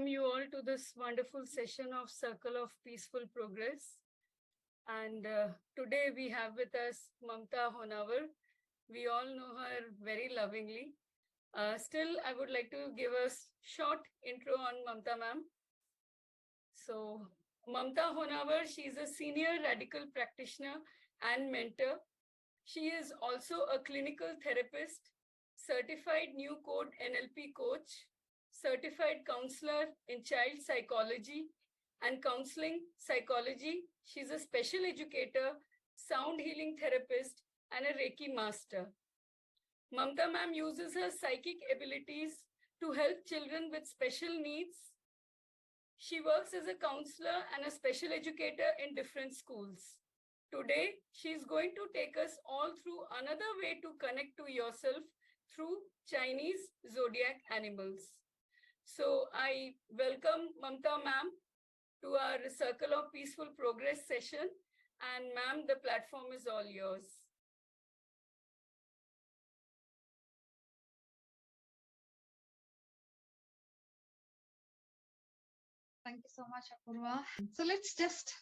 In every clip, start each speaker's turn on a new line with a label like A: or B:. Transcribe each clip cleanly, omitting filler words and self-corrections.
A: welcome you all to this wonderful session of Circle of Peaceful Progress. And today we have with us Mamta Honnavar. We all know her very lovingly. Still, I would like to give a short intro on Mamta ma'am. So, Mamta Honnavar, she is a senior Redikall practitioner and mentor. She is also a clinical therapist, certified new code NLP coach, certified counselor in child psychology and counseling psychology. She's a special educator, sound healing therapist, and a Reiki master. Mamta ma'am uses her psychic abilities to help children with special needs. She works as a counselor and a special educator in different schools. Today, she's going to take us all through another way to connect to yourself through Chinese zodiac animals. So I welcome Mamta ma'am to our Circle of Peaceful Progress session. And ma'am, the platform is all yours.
B: Thank you so much, Apurva. So let's just,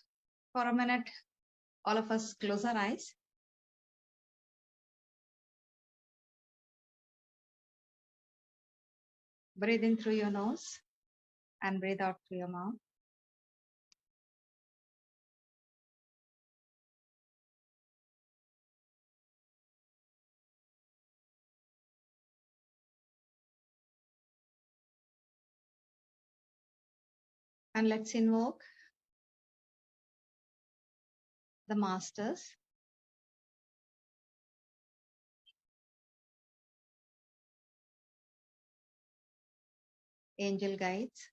B: for a minute, all of us close our eyes. Breathe in through your nose and breathe out through your mouth. And let's invoke the masters, angel guides,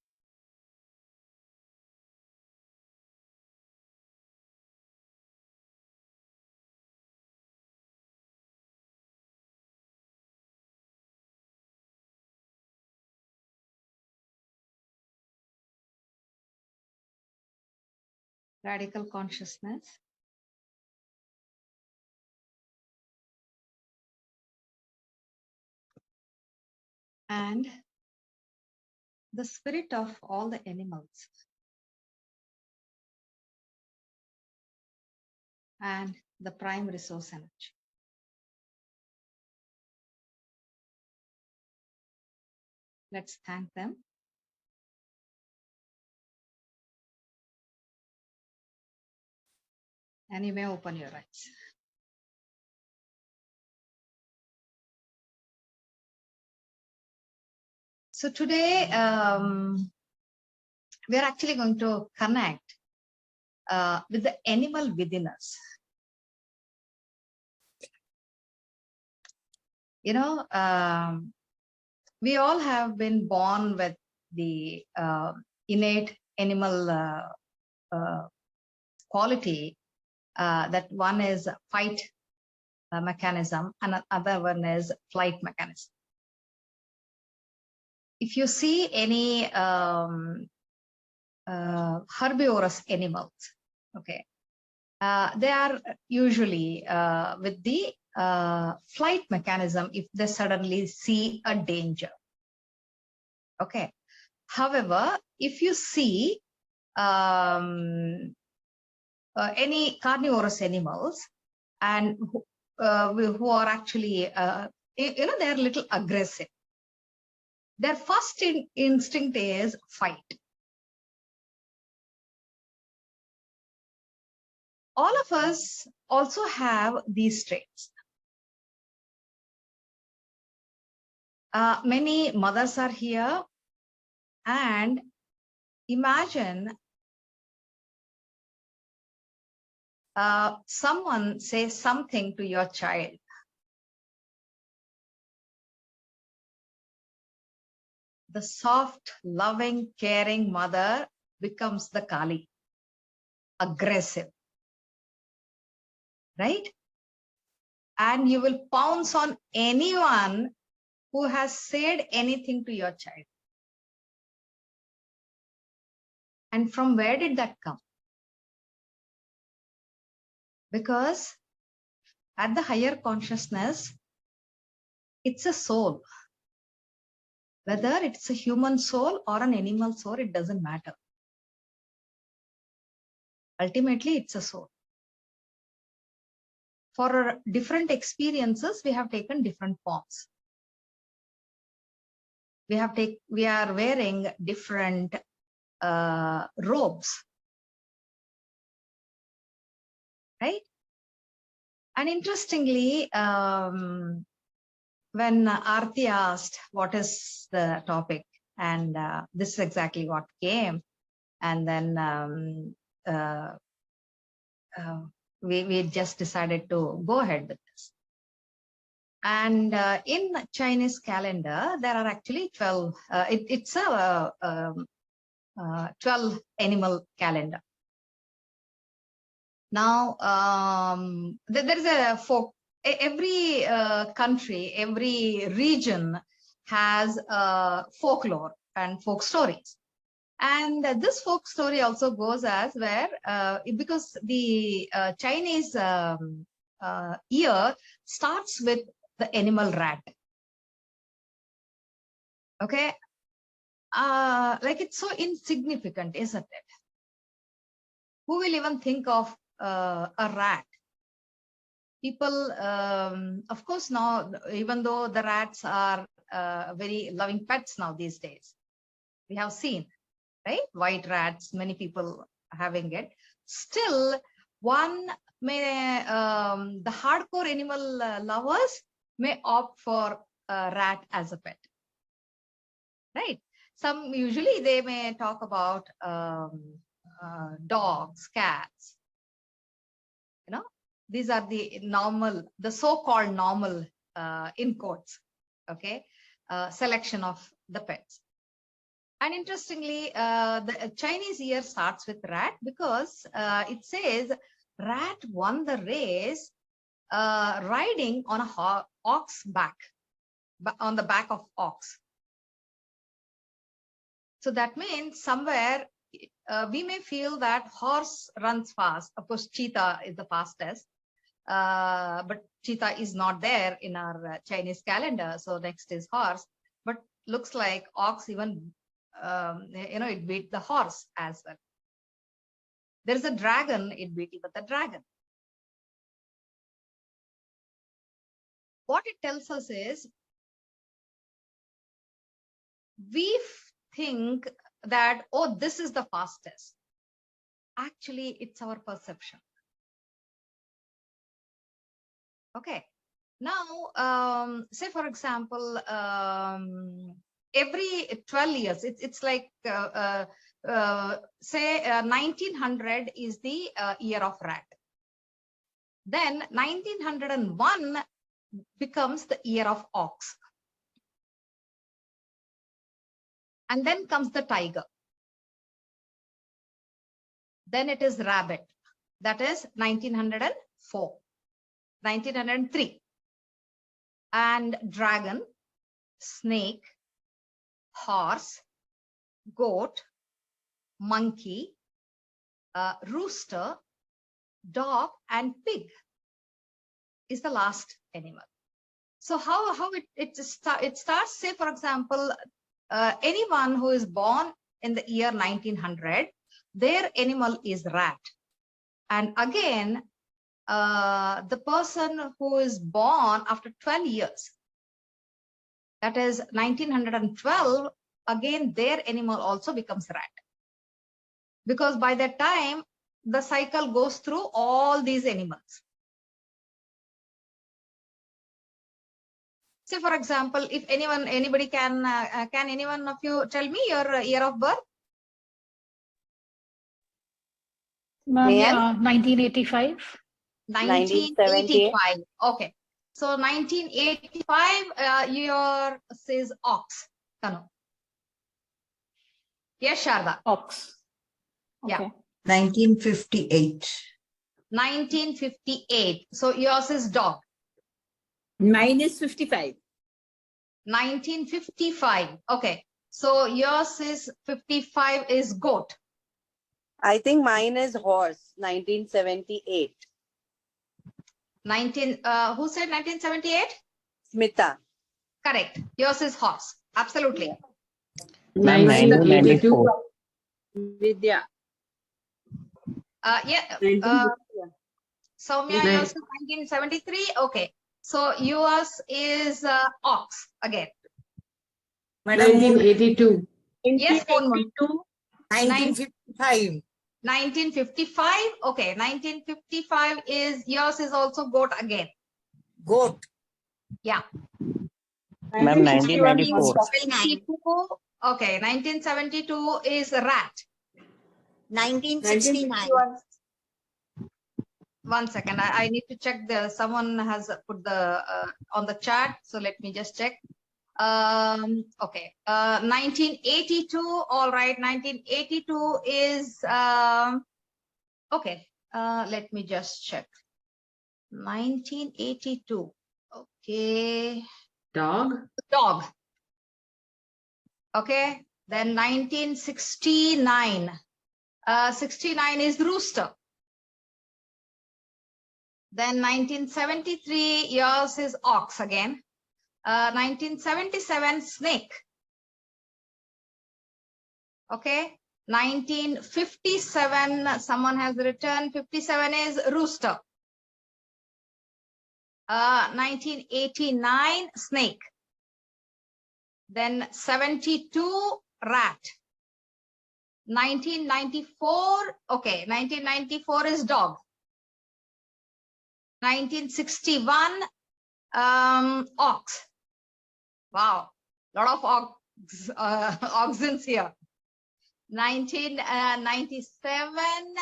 B: Redikall consciousness, and the spirit of all the animals, and the prime resource energy. Let's thank them. And you may open your eyes. So today, we are actually going to connect with the animal within us. You know, we all have been born with the innate animal quality. That one is fight mechanism and another one is flight mechanism. If you see any herbivorous animals, okay, they are usually with the flight mechanism if they suddenly see a danger. Okay. However, if you see any carnivorous animals and who are actually, you know, they're a little aggressive. Their first instinct is fight. All of us also have these traits. Many mothers are here, and imagine someone says something to your child. The soft, loving, caring mother becomes the Kali, aggressive, right? And you will pounce on anyone who has said anything to your child. And from where did that come? Because at the higher consciousness, it's a soul. Whether it's a human soul or an animal soul, it doesn't matter. Ultimately, it's a soul. For different experiences, we have taken different forms. We are wearing different robes, right? And interestingly, when Aarti asked what is the topic, and this is exactly what came, and then we just decided to go ahead with this. And in Chinese calendar, there are actually 12. It's a 12 animal calendar. Now, there is a folk. Every country, every region has folklore and folk stories. And this folk story also goes as where, because the Chinese year starts with the animal rat. Okay. Like it's so insignificant, isn't it? Who will even think of a rat? People, of course, now, even though the rats are very loving pets now these days, we have seen, right? White rats, many people having it. Still, one may, the hardcore animal lovers may opt for a rat as a pet, right? Some usually they may talk about dogs, cats. You know, these are the normal, the so-called normal, in quotes, okay, selection of the pets. And interestingly, the Chinese year starts with rat because it says rat won the race riding on a ox back, on the back of ox. So that means somewhere we may feel that horse runs fast. Of course, cheetah is the fastest, but cheetah is not there in our Chinese calendar. So next is horse, but looks like ox even, it beat the horse as well. There is a dragon, it beat even the dragon. What it tells us is, we think that, oh, this is the fastest. Actually, it's our perception. Okay. Now, say for example, every 12 years, it's like, say 1900 is the year of rat. Then 1901 becomes the year of ox. And then comes the tiger. Then it is rabbit. That is 1904, 1903. And dragon, snake, horse, goat, monkey, rooster, dog, and pig is the last animal. So how it starts, say for example, anyone who is born in the year 1900, their animal is rat. And again, the person who is born after 12 years, that is 1912, again, their animal also becomes rat. Because by that time, the cycle goes through all these animals. Say, for example, if anybody can anyone of you tell me your year of birth?
C: 1985.
B: 1985. Okay. So 1985, your says ox. Tanu. Yes, Sharda.
C: Ox. Okay.
B: Yeah.
D: 1958.
B: 1958. So yours is dog.
E: Mine is 55.
B: 1955. Okay. So yours is 55 is goat.
F: I think mine is horse, 1978.
B: Who said 1978?
F: Smita.
B: Correct. Yours is horse. Absolutely.
G: Ma'am, 1994.
E: Vidya.
B: Yeah.
E: 19.
B: Soumya, yours is 1973. Okay. So yours is ox again.
D: 1982.
B: Yes, Poonam.
D: 1955.
B: 1955. Okay. 1955 is yours is also goat again.
D: Goat.
B: Yeah.
G: Ma'am, 1994.
B: 1972. Okay. 1972 is rat.
D: 1969.
B: One second. I need to check someone has put the on the chat. So let me just check. Okay. 1982. All right. 1982 is okay. Let me just check. 1982. Okay.
H: Dog.
B: Dog. Okay. Then 1969. 69 is rooster. Then 1973, yours is ox again. 1977, snake. Okay. 1957, someone has written 57 is rooster. 1989, snake. Then 72, rat. 1994, okay, 1994 is dog. 1961, ox. Wow, lot of oxens here. 1997,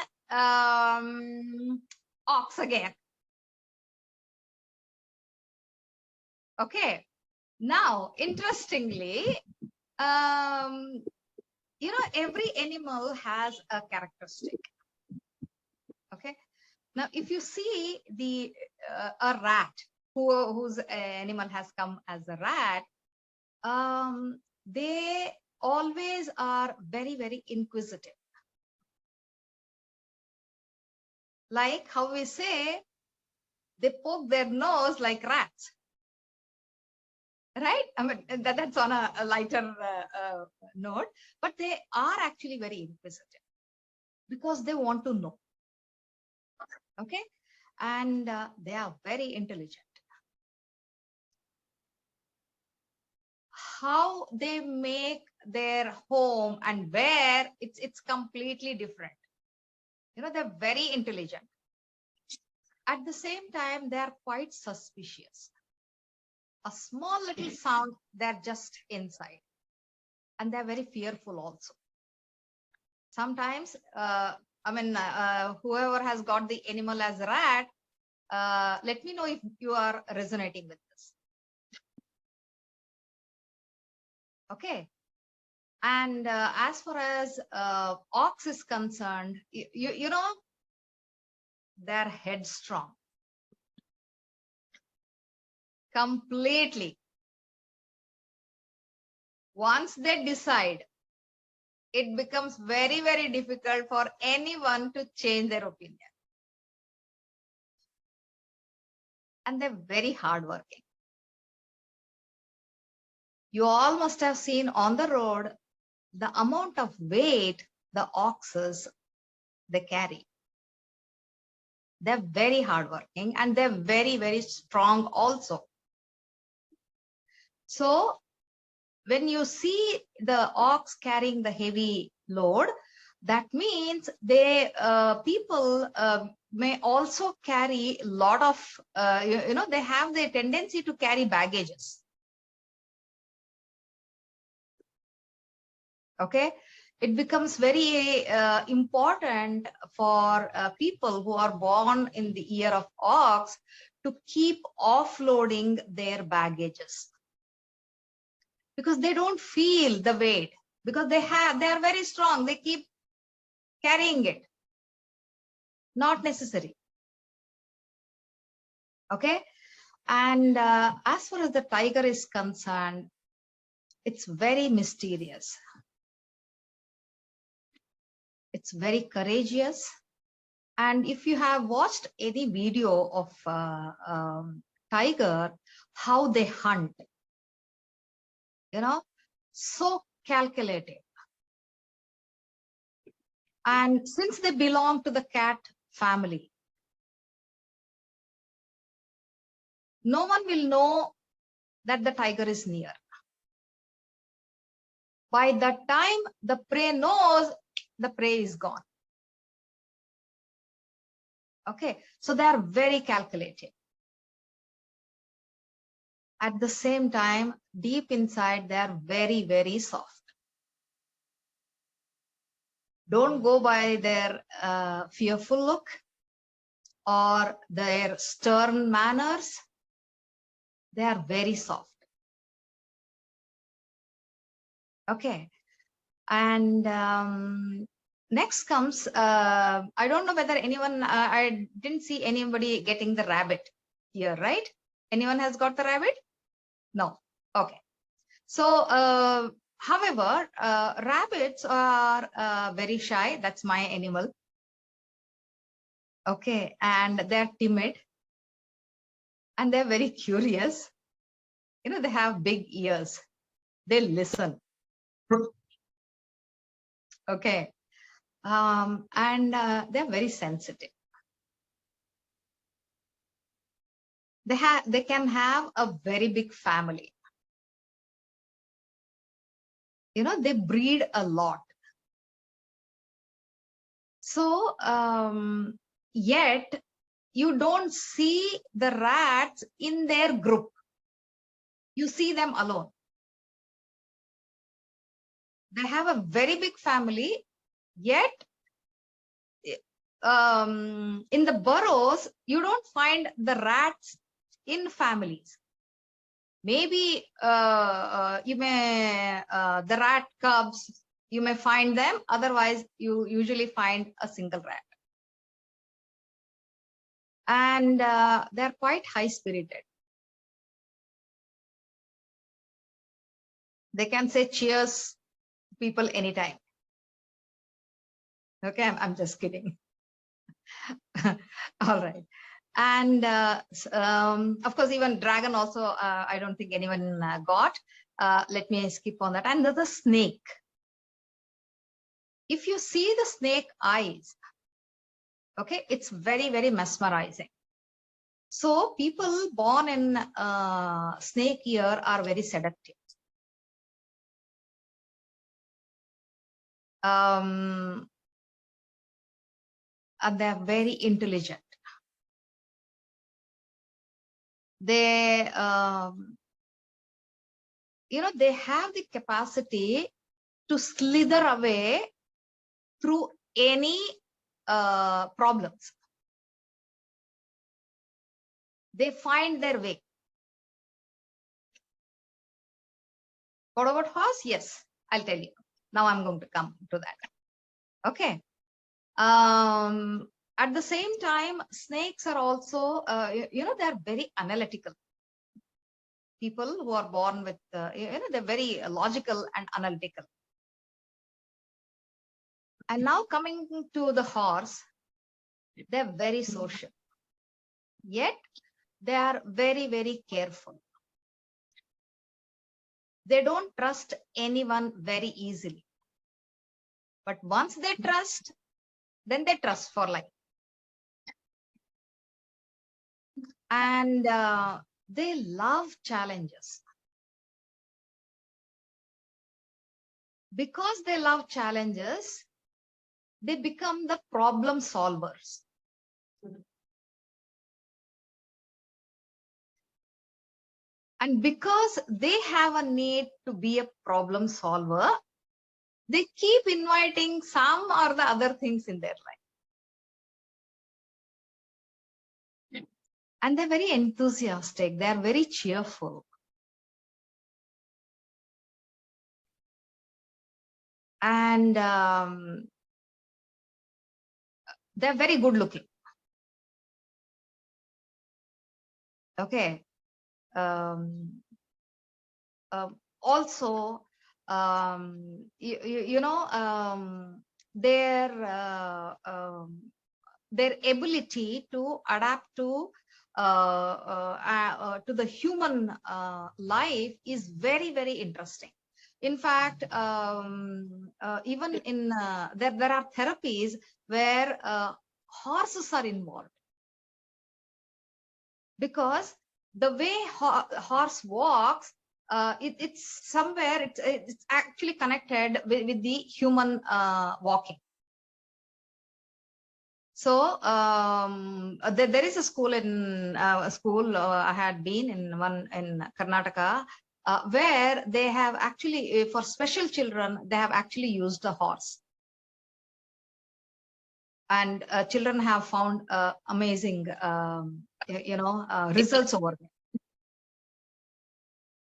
B: ox again. Okay. Now, interestingly, you know, every animal has a characteristic. Okay. Now, if you see a rat, whose animal has come as a rat, they always are very, very inquisitive. Like how we say, they poke their nose like rats. Right? I mean, that's on a lighter note, but they are actually very inquisitive because they want to know. Okay. And they are very intelligent. How they make their home and where, it's completely different. You know, they're very intelligent. At the same time, they are quite suspicious. A small little sound, they're just inside. And they're very fearful also. Sometimes, whoever has got the animal as a rat, let me know if you are resonating with this. Okay. And as far as ox is concerned, you know, they're headstrong. Completely. Once they decide, it becomes very, very difficult for anyone to change their opinion. And they're very hardworking. You all must have seen on the road the amount of weight the oxes they carry. They're very hardworking and they're very, very strong also. So when you see the ox carrying the heavy load, that means people may also carry a lot of, they have the tendency to carry baggages. Okay. It becomes very important for people who are born in the year of ox to keep offloading their baggages. Because they don't feel the weight, because they are very strong. They keep carrying it. Not necessary. Okay. And as far as the tiger is concerned, it's very mysterious. It's very courageous. And if you have watched any video of tiger, how they hunt, you know, so calculative. And since they belong to the cat family, no one will know that the tiger is near. By the time the prey knows, the prey is gone. Okay, so they are very calculative. At the same time, deep inside, they are very, very soft. Don't go by their fearful look or their stern manners. They are very soft. Okay. And next comes, I don't know whether anyone, I didn't see anybody getting the rabbit here, right? Anyone has got the rabbit? No. Okay. So, however, rabbits are very shy. That's my animal. Okay. And they're timid. And they're very curious. You know, they have big ears. They listen. Okay. And they're very sensitive. They can have a very big family. You know, they breed a lot. So, yet you don't see the rats in their group. You see them alone. They have a very big family, yet in the burrows, you don't find the rats in families. Maybe you may, the rat cubs, you may find them. Otherwise, you usually find a single rat. And they're quite high-spirited. They can say cheers to people anytime. Okay, I'm just kidding. All right. And of course, even dragon also, I don't think anyone got. Let me skip on that. And the snake. If you see the snake eyes, okay, it's very, very mesmerizing. So people born in snake year are very seductive. And they're very intelligent. They, you know, they have the capacity to slither away through any problems. They find their way. What about horse? Yes, I'll tell you. Now I'm going to come to that. Okay. At the same time, snakes are also, you know, they're very analytical. People who are born with, you know, they're very logical and analytical. And now coming to the horse, they're very social. Yet, they are very, very careful. They don't trust anyone very easily. But once they trust, then they trust for life. And they love challenges. Because they love challenges, they become the problem solvers. And because they have a need to be a problem solver, they keep inviting some or the other things in their life. And they're very enthusiastic. They're very cheerful. And they're very good looking. Okay. Also, you know, their ability to adapt to the human life is very, very interesting. In fact, even in there are therapies where horses are involved, because the way horse walks, it's somewhere it's actually connected with the human walking. So there is a school I had been in, one in Karnataka, where they have actually, for special children, they have actually used a horse. And children have found amazing, results over there.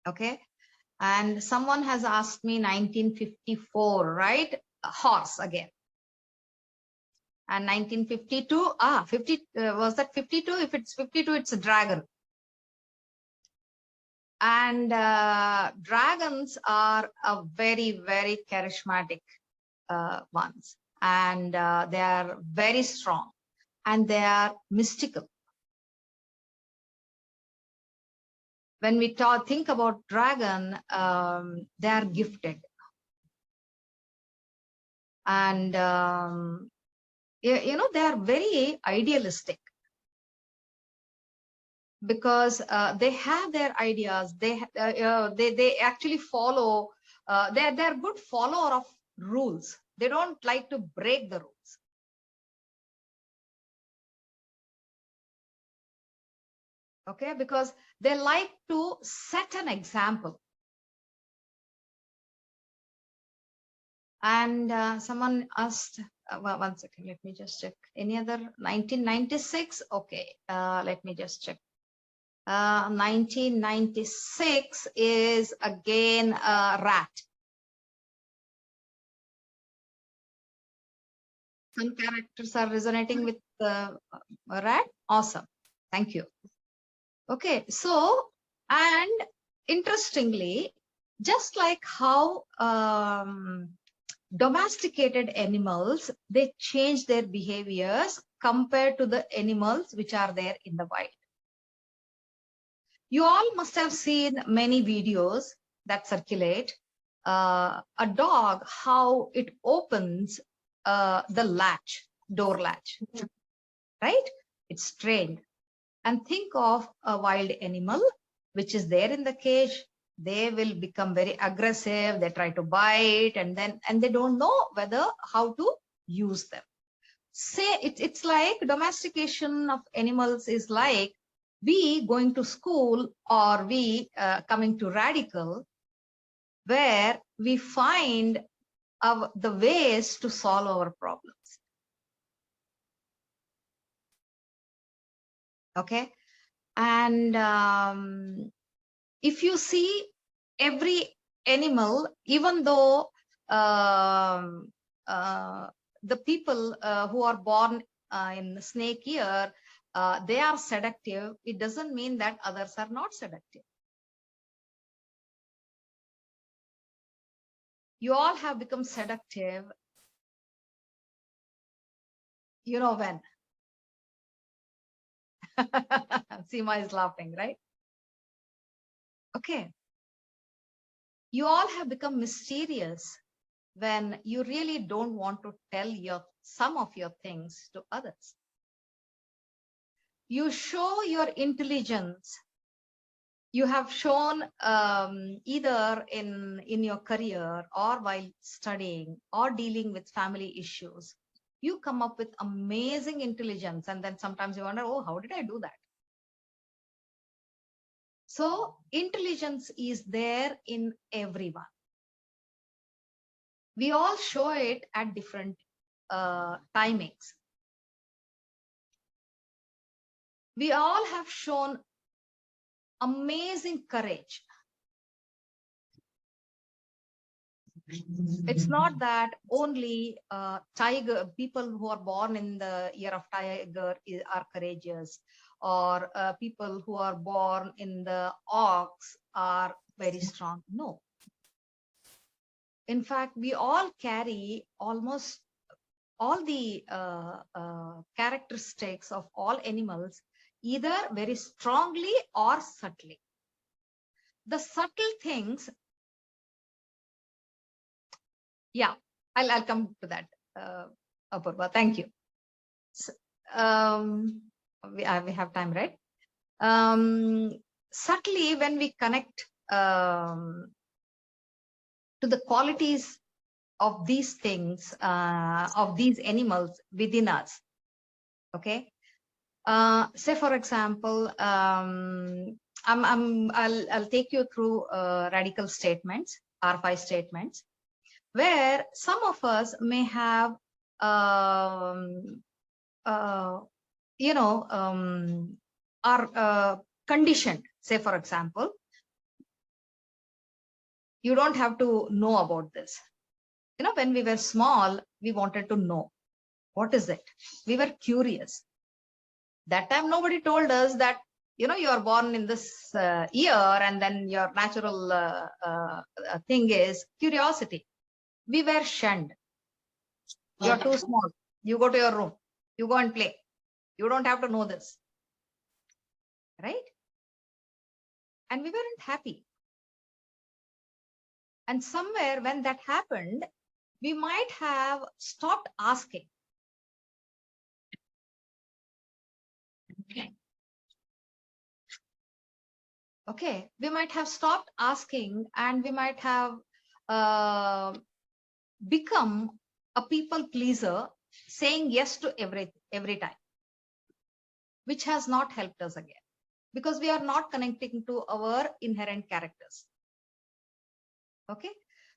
B: Okay. And someone has asked me 1954, right? A horse again. And 1952, 50, was that 52? If it's 52, it's a dragon. And dragons are a very, very charismatic ones. And they are very strong. And they are mystical. When we think about dragon, they are gifted. And, they are very idealistic. Because they have their ideas, they actually follow. They're good follower of rules. They don't like to break the rules. Okay, because they like to set an example. And someone asked, well, one second, let me just check. Any other? 1996? Okay, let me just check. 1996 is again a rat. Some characters are resonating with the rat. Awesome. Thank you. Okay, so, and interestingly, just like how domesticated animals, they change their behaviors compared to the animals which are there in the wild. You all must have seen many videos that circulate. A dog, how it opens the latch, door latch, right? It's trained. And think of a wild animal which is there in the cage. They will become very aggressive. They try to bite, and they don't know how to use them. Say it's like domestication of animals is like we going to school, or we coming to Redikall, where we find the ways to solve our problems. Okay. And if you see every animal, even though the people who are born in snake year, they are seductive, it doesn't mean that others are not seductive. You all have become seductive. You know when? Seema is laughing, right? Okay. You all have become mysterious when you really don't want to tell some of your things to others. You show your intelligence. You have shown either in your career, or while studying, or dealing with family issues. You come up with amazing intelligence, and then sometimes you wonder, oh, how did I do that? So intelligence is there in everyone. We all show it at different timings. We all have shown amazing courage. It's not that only people who are born in the year of tiger are courageous, or people who are born in the ox are very strong. No. In fact, we all carry almost all the characteristics of all animals, either very strongly or subtly. The subtle things Yeah, I'll come to that, Apurva. Thank you. So, we have time, right? Subtly, when we connect to the qualities of these things, of these animals within us, okay? Say, for example, I'll take you through Redikall statements, R5 statements, where some of us may have, are conditioned. Say, for example, you don't have to know about this. When we were small, we wanted to know. What is it? We were curious. That time, nobody told us that, you are born in this year, and then your natural thing is curiosity. We were shunned. You're too small. You go to your room. You go and play. You don't have to know this. Right? And we weren't happy. And somewhere when that happened, we might have stopped asking. Okay, we might have stopped asking, and we might have become a people pleaser, saying yes to every time, which has not helped us again, because we are not connecting to our inherent characters. Okay,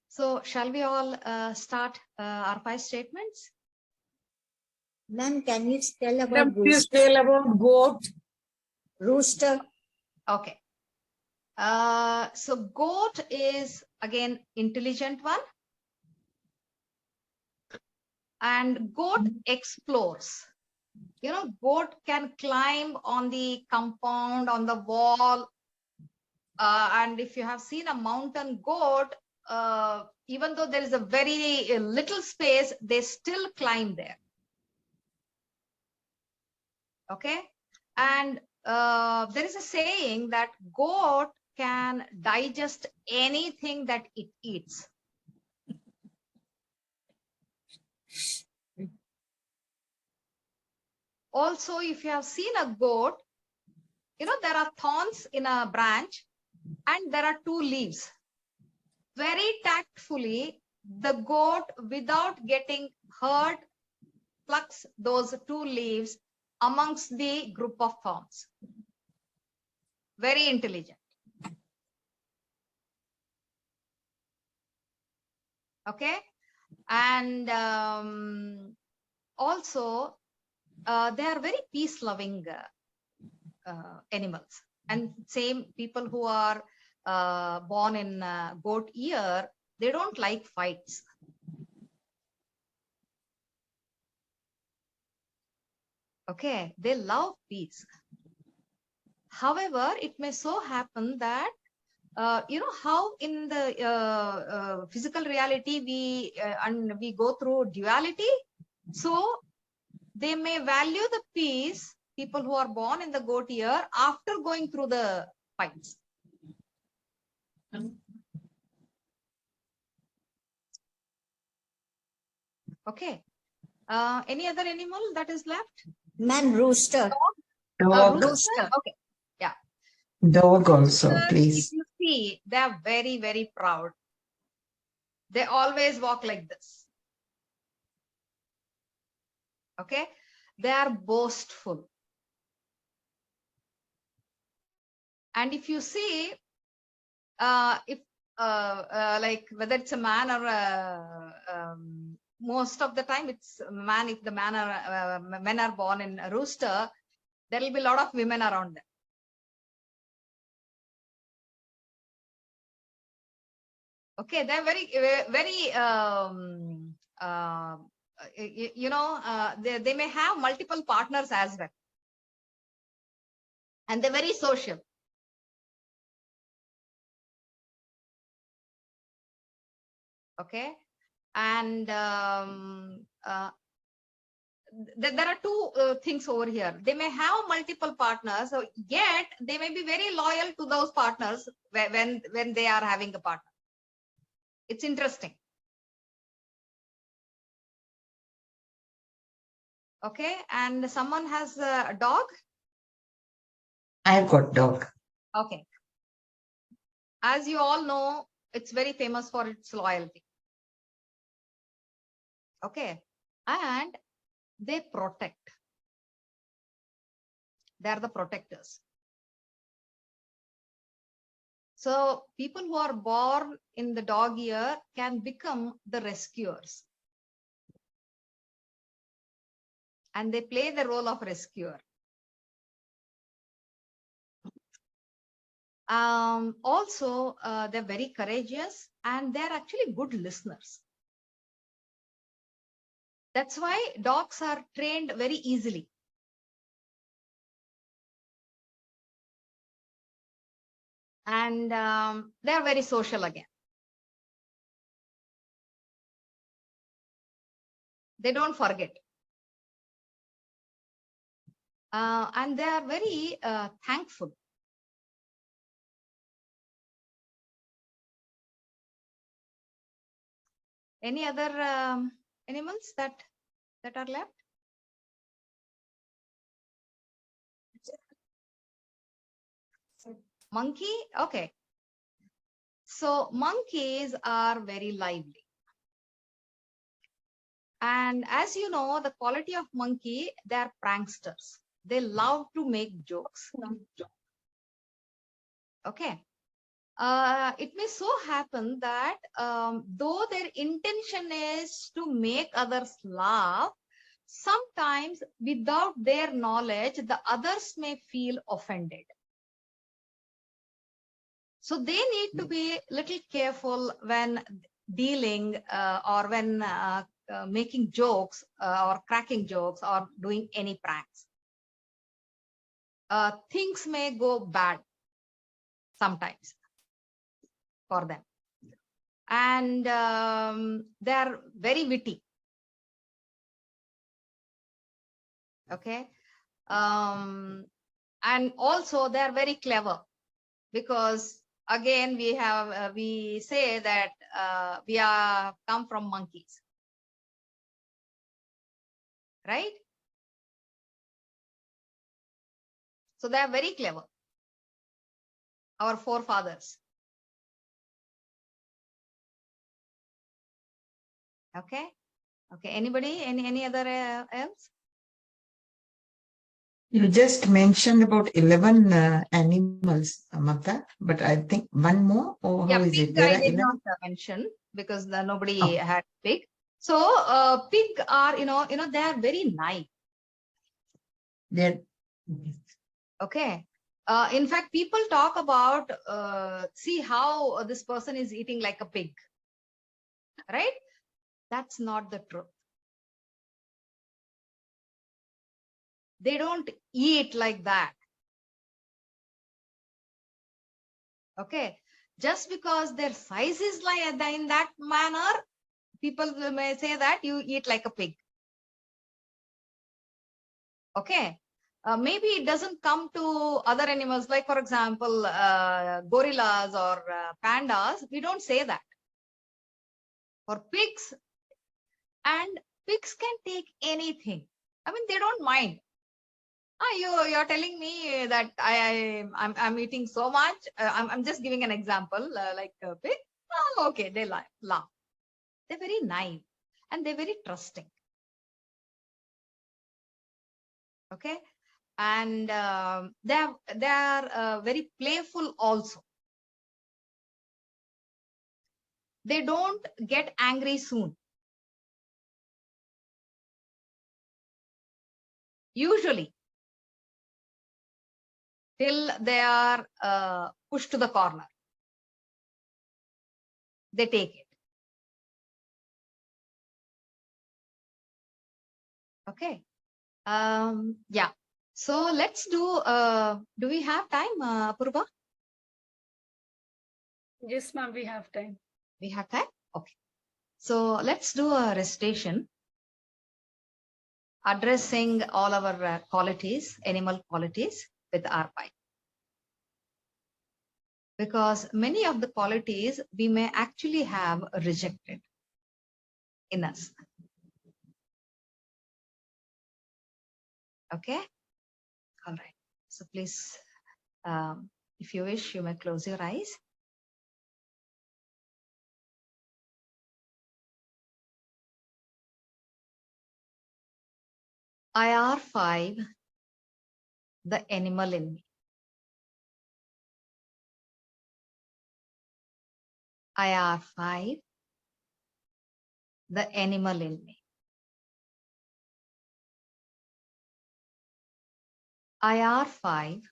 B: so shall we all start our 5 statements?
H: Ma'am, can you tell about
E: Madam, please tell about goat.
H: rooster?
B: Okay. So goat is again intelligent one, and goat explores. Goat can climb on the compound, on the wall, and if you have seen a mountain goat, even though there is a very little space, they still climb there. Okay, and there is a saying that goat can digest anything that it eats. Also, if you have seen a goat, there are thorns in a branch and there are 2 leaves. Very tactfully, the goat, without getting hurt, plucks those 2 leaves amongst the group of thorns. Very intelligent. Okay, and also they are very peace-loving animals. And same people who are born in goat year, they don't like fights. Okay, they love peace. However, it may so happen that how in the physical reality we go through duality, so they may value the peace, people who are born in the goat year, after going through the fights. Okay, any other animal that is left?
H: Ma'am, rooster.
D: Dog.
B: Rooster. Okay, yeah.
D: Dog also,
B: Roosters,
D: please.
B: if you see, they are very, very proud. They always walk like this. Okay, they are boastful. And if you see, like whether it's a man or most of the time it's a man. If the men are born in a rooster, there will be a lot of women around them. Okay, they're very, very, they may have multiple partners as well. And they're very social. Okay, and there are 2 things over here. They may have multiple partners, so yet they may be very loyal to those partners when they are having a partner. It's interesting. Okay, and someone has a dog.
D: I've got dog.
B: Okay. As you all know, it's very famous for its loyalty. Okay. And they protect. They're the protectors. So people who are born in the dog year can become the rescuers. And they play the role of rescuer. Also, they're very courageous and they're actually good listeners. That's why dogs are trained very easily. And they're very social again. They don't forget. And they are very thankful. Any other animals that are left? Monkey? Okay. So monkeys are very lively. And as you know, the quality of monkey, they are pranksters. They love to make jokes. Okay. It may so happen that though their intention is to make others laugh, sometimes without their knowledge, the others may feel offended. So they need to be a little careful when dealing or when making jokes or cracking jokes or doing any pranks. Things may go bad sometimes for them. And they are very witty. Okay. And also they are very clever, because again we have we say that we are come from monkeys, right? So they are very clever, our forefathers. Okay. Okay. Anybody? Any other else?
D: You just mentioned about 11 animals, Mamta, but I think one more, or how is
B: Pig
D: it? There
B: I
D: are
B: did
D: 11?
B: not mention because nobody
D: Oh.
B: had pig. So pig are, they are very nice.
D: They're
B: Okay. In fact, people talk about, see how this person is eating like a pig, right? That's not the truth. They don't eat like that. Okay. Just because their size is like in that manner, people may say that you eat like a pig. Okay. Maybe it doesn't come to other animals, like for example, gorillas or pandas. We don't say that. For pigs, and pigs can take anything. I mean, they don't mind. You're telling me that I'm eating so much. I'm just giving an example, like a pig. Oh, okay, they laugh. They're very naive and they're very trusting. Okay, and they are very playful also. They don't get angry soon. Usually, till they are pushed to the corner, they take it. Okay. Yeah. So let's do we have time, Purva?
A: Yes, ma'am, we have time.
B: We have time? Okay. So let's do a recitation addressing all our qualities, animal qualities with R5. Because many of the qualities we may actually have rejected in us. Okay. All right. So please, if you wish, you may close your eyes. IR5, the animal in me. IR5, the animal in me. IR5,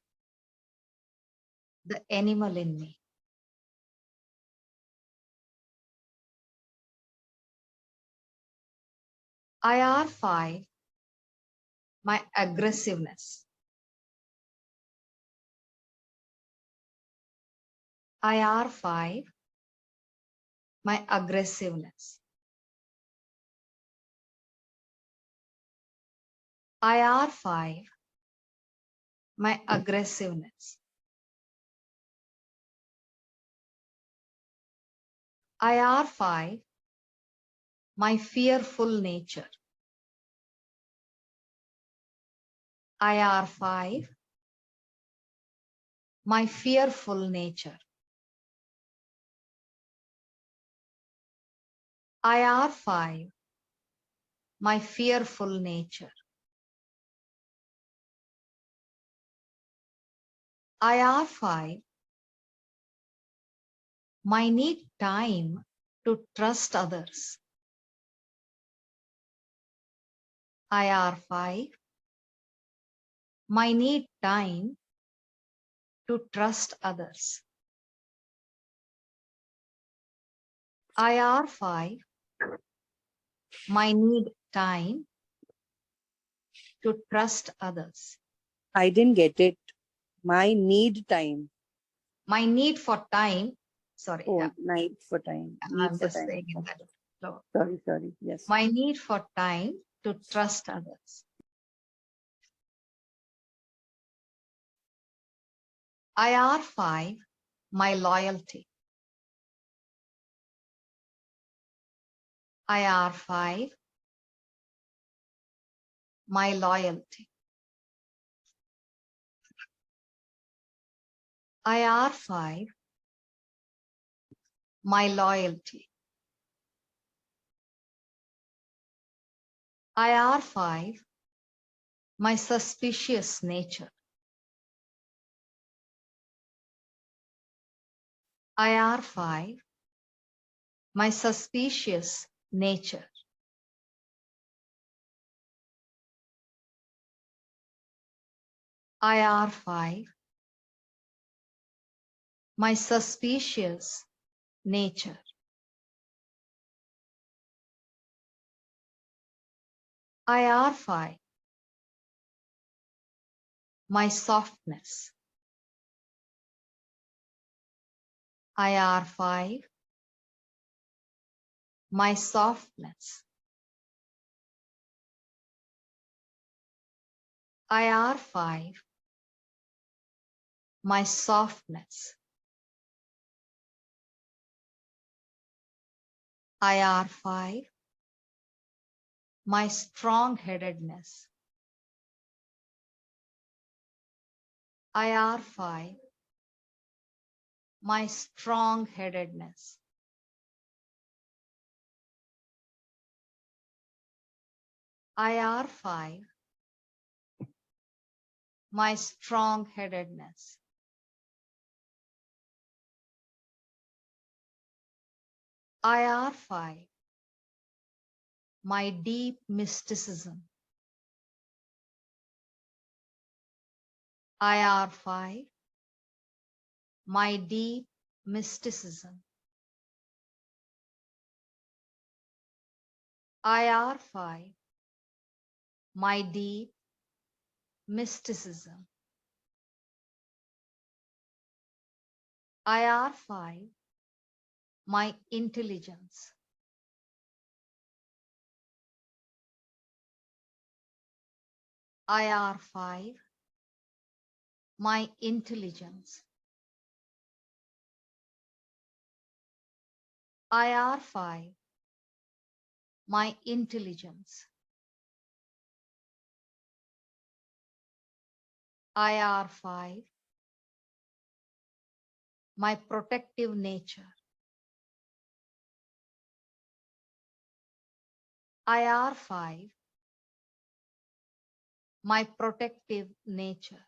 B: the animal in me. IR5, my aggressiveness. IR5, my aggressiveness. IR5, my aggressiveness. IR5, my fearful nature. IR5, my fearful nature. IR5, my fearful nature. IR5, my need time to trust others. IR5, my need time to trust others. IR5, my need time to trust others.
F: I didn't get it. My need time.
B: My need for time. Sorry,
F: Oh,
B: yeah,
F: night for time. Need
B: I'm
F: for
B: just
F: time.
B: saying in that flow.
F: Sorry. Yes.
B: My need for time to trust others. IR5, my loyalty. IR5, my loyalty. IR5, my loyalty. IR5, my suspicious nature. IR5, my suspicious nature. IR5, my suspicious nature. IR5, my softness. IR5, my softness. IR5, my softness. IR5, my strong-headedness. IR5, my strong-headedness. IR5, my strong-headedness. IR5, my deep mysticism. IR5, my deep mysticism. IR5, my deep mysticism. IR5, my intelligence. IR5, my intelligence. IR5, my intelligence. IR5, my protective nature. IR5, my protective nature.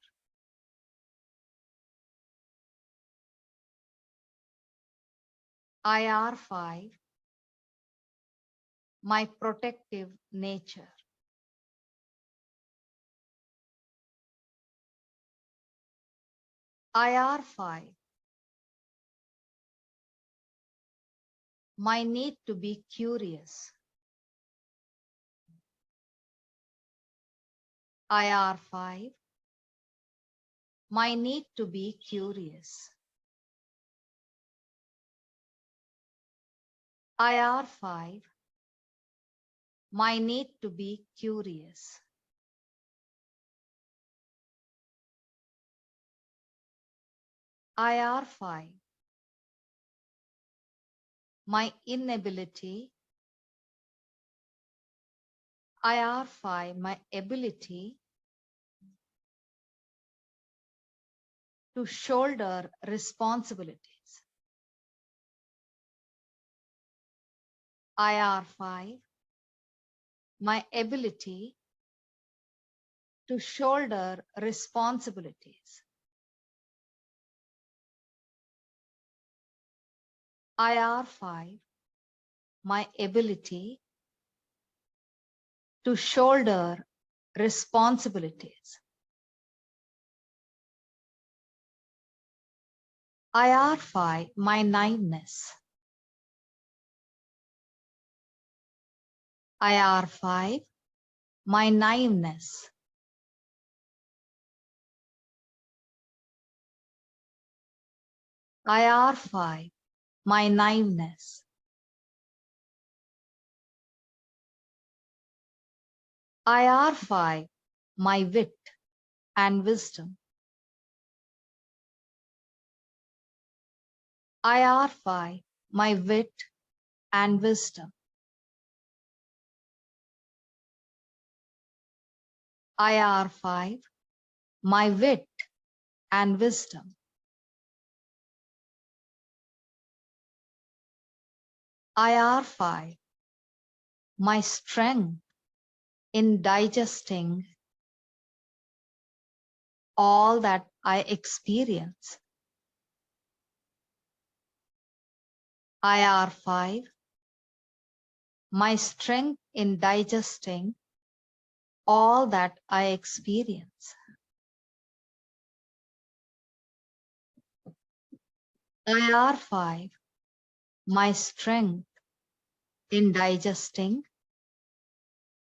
B: IR5, my protective nature. IR5, my need to be curious. IR5, my need to be curious. IR5, my need to be curious. IR5, my inability. IR5, my ability to shoulder responsibilities. IR5, my ability to shoulder responsibilities. IR5, my ability to shoulder responsibilities. IR5, my naiveness. IR5, my naiveness. IR5, my naiveness. IR5, my wit and wisdom. IR5, my wit and wisdom. IR5, my wit and wisdom. IR5, my strength in digesting all that I experience. IR5, my strength in digesting all that I experience. IR5, my strength in digesting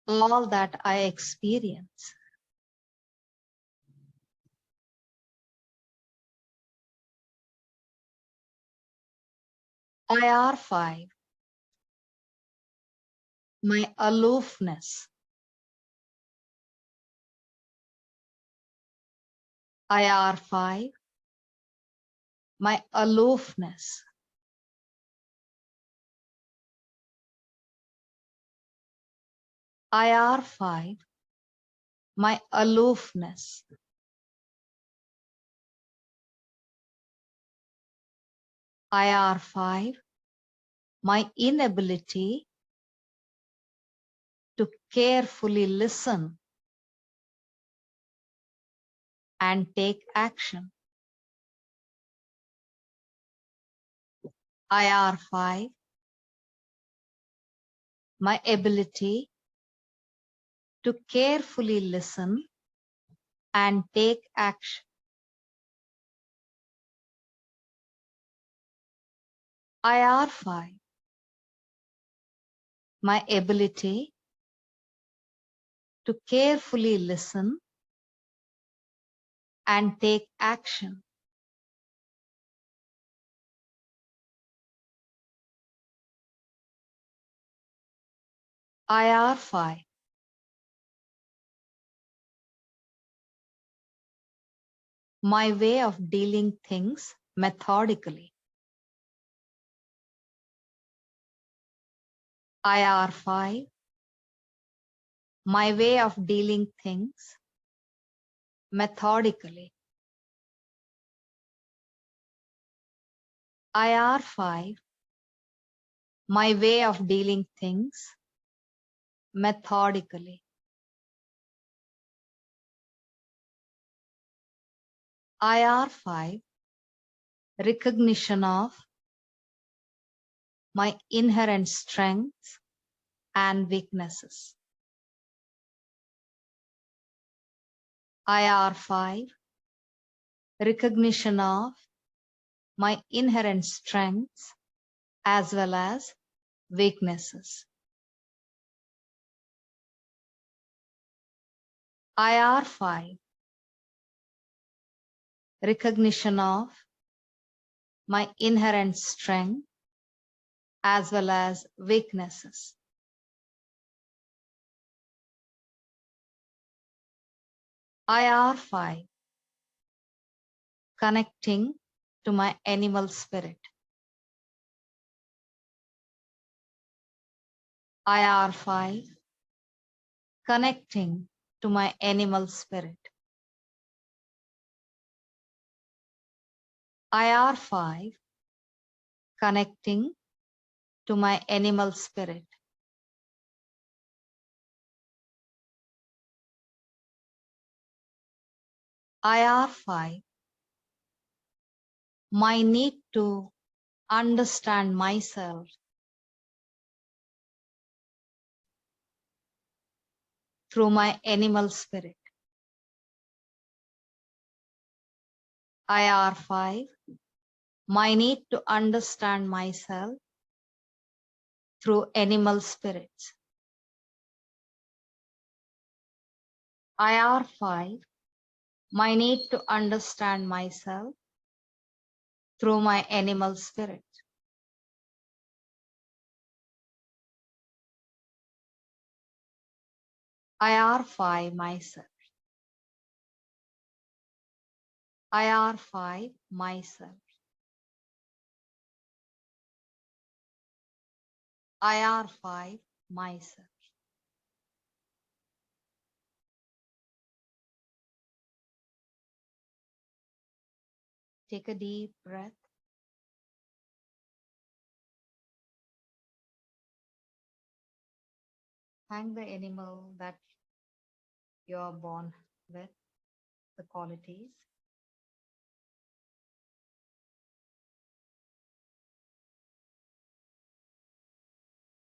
B: all that I experience. IR5, my aloofness. IR5, my aloofness. IR5, my aloofness. IR5, my inability to carefully listen and take action. IR5, my ability to carefully listen and take action. IR5, my ability to carefully listen and take action. IR5, my way of dealing things methodically. IR5, my way of dealing things methodically. IR5, my way of dealing things methodically. IR5, recognition of my inherent strengths and weaknesses. IR5, recognition of my inherent strengths as well as weaknesses. IR5, recognition of my inherent strength as well as weaknesses. IR5, connecting to my animal spirit. IR5, connecting to my animal spirit. IR5, connecting to my animal spirit. IR5, my need to understand myself through my animal spirit. IR5, my need to understand myself through animal spirits. IR5, my need to understand myself through my animal spirit. IR5, myself. IR5, myself. IR5, myself. Take a deep breath. Thank the animal that you are born with, the qualities.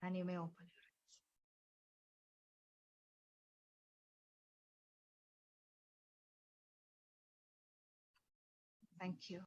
B: And you may open your eyes. Thank you.